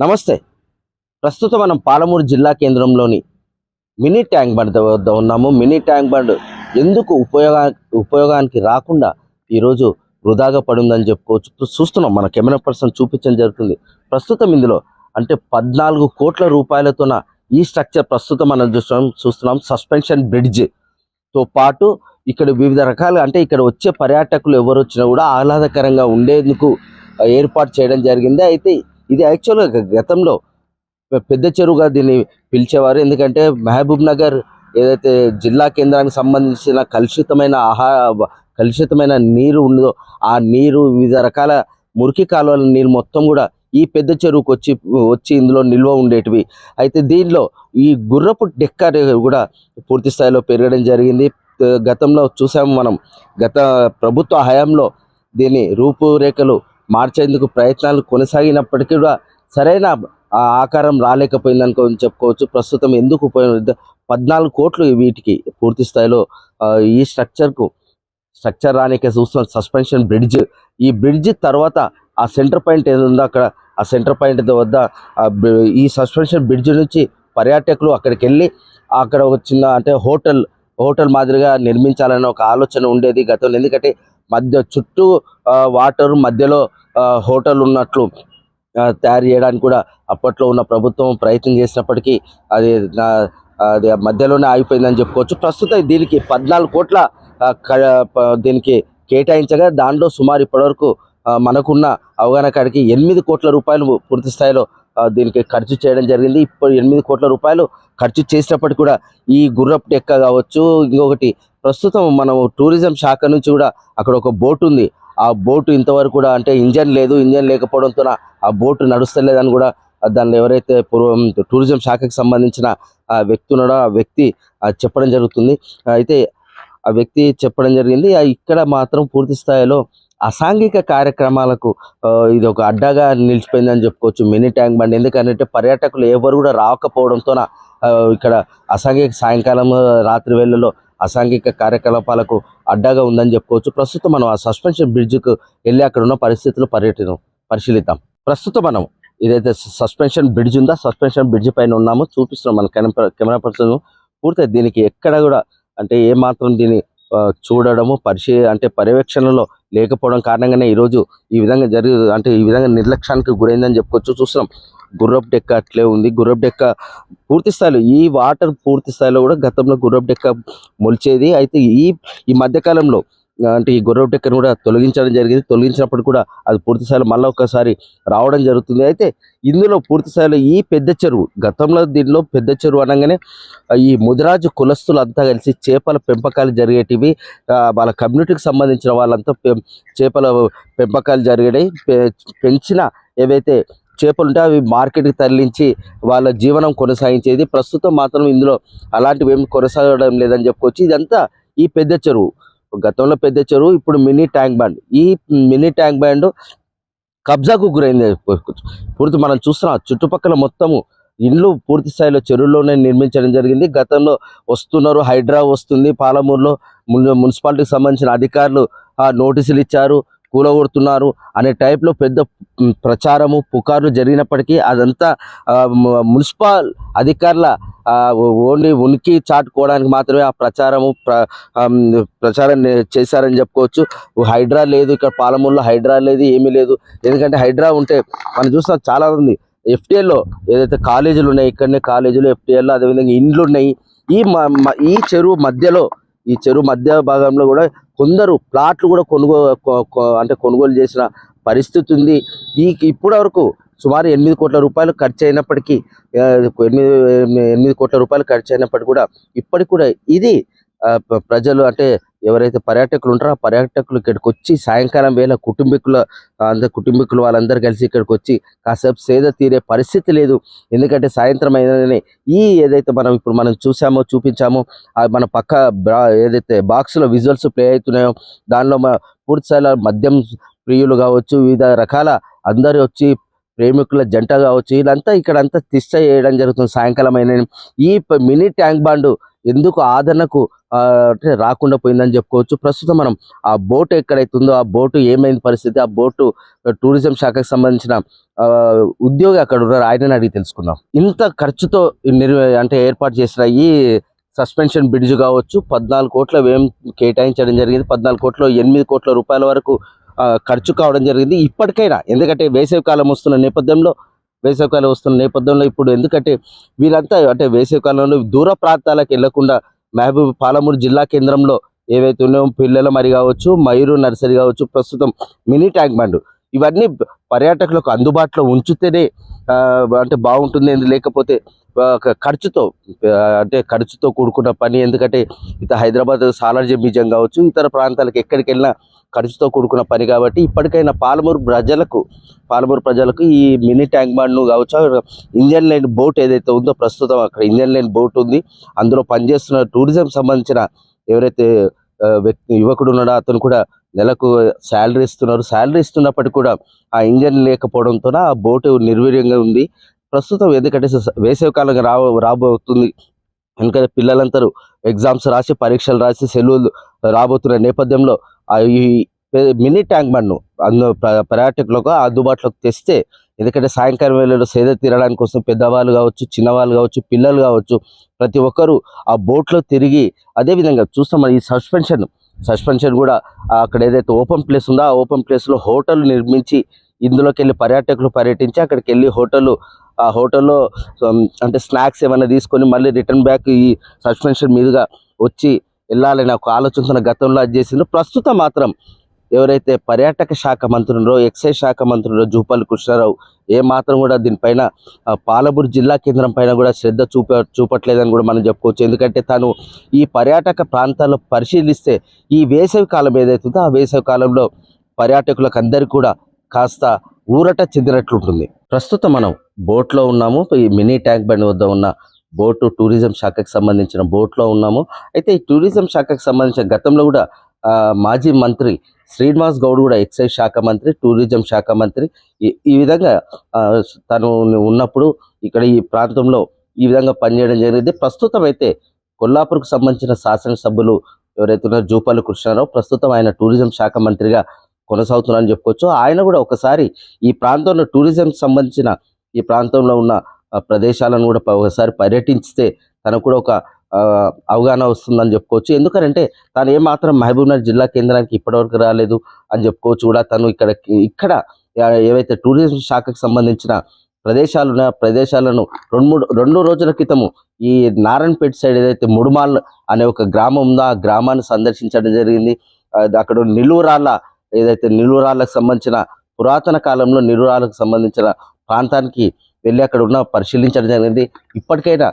నమస్తే. ప్రస్తుతం మనం పాలమూరు జిల్లా కేంద్రంలోని మినీ ట్యాంక్ బండ్ వద్ద ఉన్నాము. మినీ ట్యాంక్ బండ్ ఎందుకు ఉపయోగానికి రాకుండా ఈరోజు వృధాగా పడిందని చెప్పుకోవచ్చు. చూస్తున్నాం, మన కెమెరా పర్సన్ చూపించడం జరుగుతుంది. ప్రస్తుతం ఇందులో అంటే 14 కోట్ల రూపాయలతోన ఈ స్ట్రక్చర్ ప్రస్తుతం మనం చూస్తున్నాం. సస్పెన్షన్ బ్రిడ్జ్తో పాటు ఇక్కడ వివిధ రకాల అంటే ఇక్కడ వచ్చే పర్యాటకులు ఎవరు వచ్చినా కూడా ఆహ్లాదకరంగా ఉండేందుకు ఏర్పాటు చేయడం జరిగింది. అయితే ఇది యాక్చువల్గా గతంలో పెద్ద చెరువుగా దీన్ని పిలిచేవారు. ఎందుకంటే మహబూబ్ నగర్ ఏదైతే జిల్లా కేంద్రానికి సంబంధించిన కలుషితమైన నీరు ఉందో ఆ నీరు వివిధ రకాల మురికి కాలువల నీరు మొత్తం కూడా ఈ పెద్ద చెరువుకు వచ్చి ఇందులో నిల్వ ఉండేటివి. అయితే దీనిలో ఈ గుర్రపు డెక్క కూడా పూర్తి స్థాయిలో పెరగడం జరిగింది. గతంలో చూసాము మనం, గత ప్రభుత్వ హయాంలో దీని రూపురేఖలు మార్చేందుకు ప్రయత్నాలు కొనసాగినప్పటికీ కూడా సరైన ఆకారం రాలేకపోయిందని చెప్పుకోవచ్చు. ప్రస్తుతం ఎందుకు 14 కోట్లు వీటికి పూర్తి స్థాయిలో ఈ స్ట్రక్చర్ రానికే చూస్తున్న సస్పెన్షన్ బ్రిడ్జ్. ఈ బ్రిడ్జ్ తర్వాత ఆ సెంటర్ పాయింట్ ఏదుందో అక్కడ ఆ సెంటర్ పాయింట్ వద్ద ఈ సస్పెన్షన్ బ్రిడ్జ్ నుంచి పర్యాటకులు అక్కడికి వెళ్ళి అక్కడ ఒక చిన్న అంటే హోటల్ మాదిరిగా నిర్మించాలనే ఒక ఆలోచన ఉండేది గతంలో. ఎందుకంటే చుట్టూ వాటర్ మధ్యలో హోటల్ ఉన్నట్లు తయారు చేయడానికి కూడా అప్పట్లో ఉన్న ప్రభుత్వం ప్రయత్నం చేసినప్పటికీ అది మధ్యలోనే ఆగిపోయిందని చెప్పుకోవచ్చు. ప్రస్తుతం దీనికి 14 కోట్ల దీనికి కేటాయించగా దాంట్లో సుమారు ఇప్పటివరకు మనకున్న అవగాహన కాడికి 8 కోట్ల రూపాయలు పూర్తి స్థాయిలో దీనికి ఖర్చు చేయడం జరిగింది. ఇప్పుడు 8 కోట్ల రూపాయలు ఖర్చు చేసినప్పటికీ కూడా ఈ గుర్రపు డెక్క కావచ్చు, ఇంకొకటి ప్రస్తుతం మనం టూరిజం శాఖ నుంచి కూడా అక్కడ ఒక బోట్ ఉంది. ఆ బోటు ఇంతవరకు కూడా అంటే ఇంజన్ లేకపోవడంతో ఆ బోటు నడుస్తలేదని కూడా దాన్ని ఎవరైతే టూరిజం శాఖకి సంబంధించిన వ్యక్తి ఉన్నాడో ఆ వ్యక్తి చెప్పడం జరుగుతుంది. అయితే ఆ వ్యక్తి చెప్పడం జరిగింది ఇక్కడ మాత్రం పూర్తి స్థాయిలో అసాంఘిక కార్యక్రమాలకు ఇది ఒక అడ్డాగా నిలిచిపోయిందని చెప్పుకోవచ్చు మినీ ట్యాంక్ బండ్. ఎందుకంటే పర్యాటకులు ఎవరు కూడా రాకపోవడంతో ఇక్కడ సాయంకాలం రాత్రి వేళల్లో అసాంఘిక కార్యకలాపాలకు అడ్డాగా ఉందని చెప్పుకోవచ్చు. ప్రస్తుతం మనం ఆ సస్పెన్షన్ బ్రిడ్జ్కు వెళ్ళి అక్కడ ఉన్న పరిస్థితులు పరిశీలిద్దాం. ప్రస్తుతం మనం ఇదైతే సస్పెన్షన్ బ్రిడ్జ్ ఉందా, సస్పెన్షన్ బ్రిడ్జ్ పైన ఉన్నాము, చూపిస్తున్నాం మన కెమెరా పర్సన్. పూర్తి దీనికి ఎక్కడ కూడా అంటే ఏమాత్రం దీన్ని చూడడము పర్యవేక్షణలో లేకపోవడం కారణంగానే ఈరోజు ఈ విధంగా నిర్లక్ష్యానికి గురైందని చెప్పుకోవచ్చు. చూస్తున్నాం, గుర్రపు డెక్క అట్లే ఉంది. గుర్రపు డెక్క పూర్తి స్థాయిలో ఈ వాటర్ పూర్తి స్థాయిలో కూడా గతంలో గుర్రపు డెక్క మొలిచేది. అయితే ఈ మధ్యకాలంలో అంటే ఈ గుర్రపు డెక్కను కూడా తొలగించడం జరిగింది. తొలగించినప్పుడు కూడా అది పూర్తి స్థాయిలో మళ్ళీ ఒకసారి రావడం జరుగుతుంది. అయితే ఇందులో పూర్తి స్థాయిలో ఈ పెద్ద చెరువు, గతంలో దీనిలో పెద్ద చెరువు అనగానే ఈ ముదిరాజు కులస్తులు అంతా కలిసి చేపల పెంపకాలు జరిగేటివి. వాళ్ళ కమ్యూనిటీకి సంబంధించిన వాళ్ళంతా చేపల పెంపకాలు జరిగేవి. పెంచిన ఏవైతే చేపలు ఉంటే అవి మార్కెట్కి తరలించి వాళ్ళ జీవనం కొనసాగించేది. ప్రస్తుతం మాత్రం ఇందులో అలాంటివి ఏమి కొనసాగడం లేదని చెప్పుకోవచ్చు. ఇదంతా ఈ పెద్ద చెరువు, గతంలో పెద్ద చెరువు, ఇప్పుడు మినీ ట్యాంక్ బండ్. ఈ మినీ ట్యాంక్ బండ్ కబ్జాకు గురైంది చెప్పుకోవచ్చు. పూర్తి మనం చూస్తున్నాం, చుట్టుపక్కల మొత్తము ఇండ్లు పూర్తి స్థాయిలో చెరువులోనే నిర్మించడం జరిగింది. గతంలో వస్తున్నారు, హైడ్రా వస్తుంది, పాలమూరులో మున్సిపాలిటీకి సంబంధించిన అధికారులు నోటీసులు ఇచ్చారు, కూలగొడుతున్నారు అనే టైప్లో పెద్ద ప్రచారము పుకార్లు జరిగినప్పటికీ అదంతా మున్సిపల్ అధికారుల ఓన్లీ ఉనికి చాటుకోవడానికి మాత్రమే ఆ ప్రచారం చేశారని చెప్పుకోవచ్చు. హైడ్రా లేదు, ఇక్కడ పాలమూరులో హైడ్రా లేదు, ఏమీ లేదు. ఎందుకంటే హైడ్రా ఉంటే మనం చూస్తాం చాలా ఉంది. ఎఫ్టీఎల్లో ఏదైతే కాలేజీలు ఉన్నాయి, ఇక్కడనే కాలేజీలు, ఎఫ్టీఎల్లో అదేవిధంగా ఇండ్లు ఉన్నాయి. ఈ చెరువు మధ్య భాగంలో కూడా కొందరు ప్లాట్లు కూడా కొనుగోలు చేసిన పరిస్థితి ఉంది. ఇప్పటి వరకు సుమారు 8 కోట్ల రూపాయలు ఖర్చు అయినప్పటికీ 8 కోట్ల రూపాయలు ఖర్చు అయినప్పటికీ కూడా ఇప్పటికి కూడా ఇది ప్రజలు అంటే ఎవరైతే పర్యాటకులు ఉంటారో ఆ పర్యాటకులు ఇక్కడికి వచ్చి సాయంకాలం వేళ కుటుంబీకులు వాళ్ళందరూ కలిసి ఇక్కడికి వచ్చి కాసేపు సేద తీరే పరిస్థితి లేదు. ఎందుకంటే సాయంత్రం అయిననే ఏదైతే మనం చూపించామో మన పక్క ఏదైతే బాక్స్లో విజువల్స్ ప్లే అవుతున్నాయో దానిలో పూర్తి స్థాయిలో మద్యం ప్రియులు కావచ్చు, వివిధ రకాల అందరూ వచ్చి ప్రేమికుల జంట కావచ్చు, వీళ్ళంతా ఇక్కడంతా తిష్ట చేయడం జరుగుతుంది సాయంకాలం అయిన. ఈ మినీ ట్యాంక్ బండ్ ఎందుకు ఆదరణకు అంటే రాకుండా పోయిందని చెప్పుకోవచ్చు. ప్రస్తుతం మనం ఆ బోటు ఎక్కడైతే ఉందో ఆ బోటు ఏమైంది పరిస్థితి, ఆ బోటు టూరిజం శాఖకు సంబంధించిన ఉద్యోగి అక్కడ ఉన్నారు, ఆయనని అడిగి తెలుసుకుందాం. ఇంత ఖర్చుతో అంటే ఏర్పాటు చేసిన ఈ సస్పెన్షన్ బ్రిడ్జ్ కావచ్చు 14 కోట్ల వ్యయం కేటాయించడం జరిగింది. 14 కోట్ల 8 కోట్ల రూపాయల వరకు ఖర్చు కావడం జరిగింది. ఇప్పటికైనా ఎందుకంటే వేసవికాలం వస్తున్న నేపథ్యంలో ఇప్పుడు ఎందుకంటే వీరంతా అంటే వేసవికాలంలో దూర ప్రాంతాలకు వెళ్లకుండా పాలమూరు జిల్లా కేంద్రంలో ఏవైతే ఉన్నాయో పిల్లల మరి కావచ్చు, మయూరు నర్సరీ కావచ్చు, ప్రస్తుతం మినీ ట్యాంక్ బండ్, ఇవన్నీ పర్యాటకులకు అందుబాటులో ఉంచితేనే అంటే బాగుంటుంది. లేకపోతే ఖర్చుతో అంటే ఖర్చుతో కూడుకున్న పని. ఎందుకంటే హైదరాబాద్ సాలార్జంగ్ మ్యూజియం కావచ్చు, ఇతర ప్రాంతాలకు ఎక్కడికి వెళ్ళినా ఖర్చుతో కూడుకున్న పని. కాబట్టి ఇప్పటికైనా పాలమూరు ప్రజలకు ఈ మినీ ట్యాంక్ బండ్ను కావచ్చు, ఇంజన్ లైన్ బోట్ ఏదైతే ఉందో ప్రస్తుతం అక్కడ ఇంజన్ లైన్ బోట్ ఉంది, అందులో పనిచేస్తున్న టూరిజం సంబంధించిన ఎవరైతే యువకుడు ఉన్నాడో అతను కూడా నెలకు శాలరీ ఇస్తున్నారు. శాలరీ ఇస్తున్నప్పటికీ కూడా ఆ ఇంజన్ లేకపోవడంతో ఆ బోటు నిర్వీర్యంగా ఉంది ప్రస్తుతం. ఎందుకంటే వేసవికాలంగా రాబోతుంది, ఎందుకంటే పిల్లలందరూ ఎగ్జామ్స్ రాసి పరీక్షలు రాసి సెలవులు రాబోతున్న నేపథ్యంలో ఈ మినీ ట్యాంక్ బండ్ను పర్యాటకులకు అందుబాటులోకి తెస్తే, ఎందుకంటే సాయంకాలం వేళలో సేద తీరడానికి కోసం పెద్దవాళ్ళు కావచ్చు, చిన్నవాళ్ళు కావచ్చు, పిల్లలు కావచ్చు, ప్రతి ఒక్కరూ ఆ బోట్లో తిరిగి అదేవిధంగా చూస్తాం. ఈ సస్పెన్షన్ కూడా అక్కడ ఏదైతే ఓపెన్ ప్లేస్ ఉందో ఆ ఓపెన్ ప్లేస్లో హోటల్ నిర్మించి ఇందులోకి వెళ్ళి పర్యాటకులు పర్యటించి అక్కడికి వెళ్ళి ఆ హోటల్లో అంటే స్నాక్స్ ఏమైనా తీసుకొని మళ్ళీ రిటర్న్ బ్యాక్ ఈ సస్పెన్షన్ మీదుగా వచ్చి వెళ్ళాలని ఒక ఆలోచన గతంలో అది చేసిండ్రు. ప్రస్తుతం మాత్రం ఎవరైతే పర్యాటక శాఖ మంత్రులో ఎక్సైజ్ శాఖ మంత్రులో జూపల్లి కృష్ణారావు మాత్రం కూడా దీనిపైన పాలమూరు జిల్లా కేంద్రం పైన కూడా శ్రద్ధ చూపట్లేదని కూడా మనం చెప్పుకోవచ్చు. ఎందుకంటే తను ఈ పర్యాటక ప్రాంతాల్లో పరిశీలిస్తే ఈ వేసవి కాలం ఏదైతుందో ఆ వేసవి కాలంలో పర్యాటకులకు అందరికీ కూడా కాస్త ఊరట చెందినట్లుంటుంది. ప్రస్తుతం మనం బోట్లో ఉన్నాము. ఈ మినీ ట్యాంక్ బండ్ వద్ద ఉన్న బోటు టూరిజం శాఖకు సంబంధించిన బోట్లో ఉన్నాము. అయితే ఈ టూరిజం శాఖకు సంబంధించిన గతంలో కూడా మాజీ మంత్రి శ్రీనివాస్ గౌడ్ కూడా ఎక్సైజ్ శాఖ మంత్రి, టూరిజం శాఖ మంత్రి, ఈ విధంగా తను ఉన్నప్పుడు ఇక్కడ ఈ ప్రాంతంలో ఈ విధంగా పనిచేయడం జరిగింది. ప్రస్తుతం అయితే కొల్లాపూర్కు సంబంధించిన శాసనసభ్యులు ఎవరైతే ఉన్నారో జూపల్లి కృష్ణారావు ప్రస్తుతం ఆయన టూరిజం శాఖ మంత్రిగా కొనసాగుతున్నారని చెప్పుకోవచ్చు. ఆయన కూడా ఒకసారి ఈ ప్రాంతంలో టూరిజం సంబంధించిన ఈ ప్రాంతంలో ఉన్న ప్రదేశాలను కూడా ఒకసారి పర్యటించితే తనకు కూడా ఒక అవగాహన వస్తుందని చెప్పుకోవచ్చు. ఎందుకంటే తను ఏమాత్రం మహబూబ్నగర్ జిల్లా కేంద్రానికి ఇప్పటివరకు రాలేదు అని చెప్పుకోవచ్చు. కూడా తను ఇక్కడ ఏవైతే టూరిజం శాఖకు సంబంధించిన ప్రదేశాలను రెండు రోజుల క్రితము ఈ నారాయణపేట సైడ్ ఏదైతే ముడుమాల్ అనే ఒక గ్రామం ఉందో ఆ గ్రామాన్ని సందర్శించడం జరిగింది. అక్కడ నిలువురాళ్ళకు సంబంధించిన పురాతన కాలంలో నిలువురాళ్ళకు సంబంధించిన ప్రాంతానికి వెళ్ళి అక్కడ పరిశీలించడం జరిగింది. ఇప్పటికైనా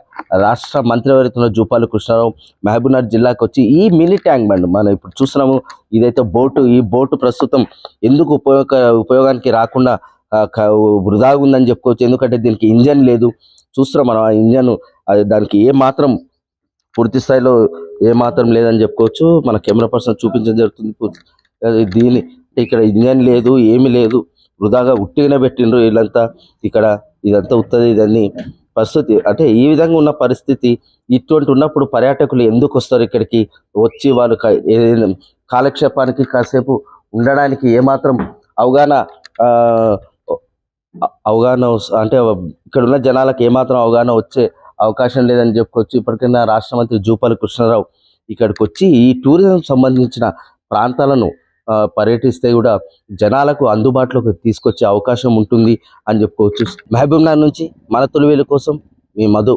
రాష్ట్ర మంత్రి ఎవరైతున్న జూపల్లి కృష్ణారావు మహబూబ్నగర్ జిల్లాకు వచ్చి ఈ మినీ ట్యాంక్ బండ్ మనం ఇప్పుడు చూస్తున్నాము ఇదైతే ఈ బోటు ప్రస్తుతం ఎందుకు ఉపయోగానికి రాకుండా వృధాగా ఉందని చెప్పుకోవచ్చు. ఎందుకంటే దీనికి ఇంజన్ లేదు. చూస్తున్నాం మనం ఆ ఇంజన్ దానికి పూర్తి స్థాయిలో ఏమాత్రం లేదని చెప్పుకోవచ్చు. మన కెమెరా పర్సన్ చూపించడం జరుగుతుంది. ఇక్కడ ఇంజన్ లేదు, ఏమీ లేదు, వృధాగా ఉట్టిగానే పెట్టిండ్రు వీళ్ళంతా. ఇదంతా ఉత్తది ఇదన్నీ పరిస్థితి. అంటే ఈ విధంగా ఉన్న పరిస్థితి ఇటువంటి ఉన్నప్పుడు పర్యాటకులు ఎందుకు వస్తారు ఇక్కడికి? వచ్చి వాళ్ళు కాలక్షేపానికి కాసేపు ఉండడానికి ఏమాత్రం అవగాహన అంటే ఇక్కడ ఉన్న జనాలకు ఏమాత్రం అవగాహన వచ్చే అవకాశం లేదని చెప్పుకోవచ్చు. ఇప్పటికైనా రాష్ట్ర మంత్రి జూపల్లి కృష్ణారావు ఇక్కడికి వచ్చి ఈ టూరిజం సంబంధించిన ప్రాంతాలను పర్యటిస్తే కూడా జనాలకు అందుబాటులోకి తీసుకొచ్చే అవకాశం ఉంటుంది అని చెప్పుకోవచ్చు. మహబూబ్నగర్ నుంచి మన తొలివేలు కోసం మీ మధు.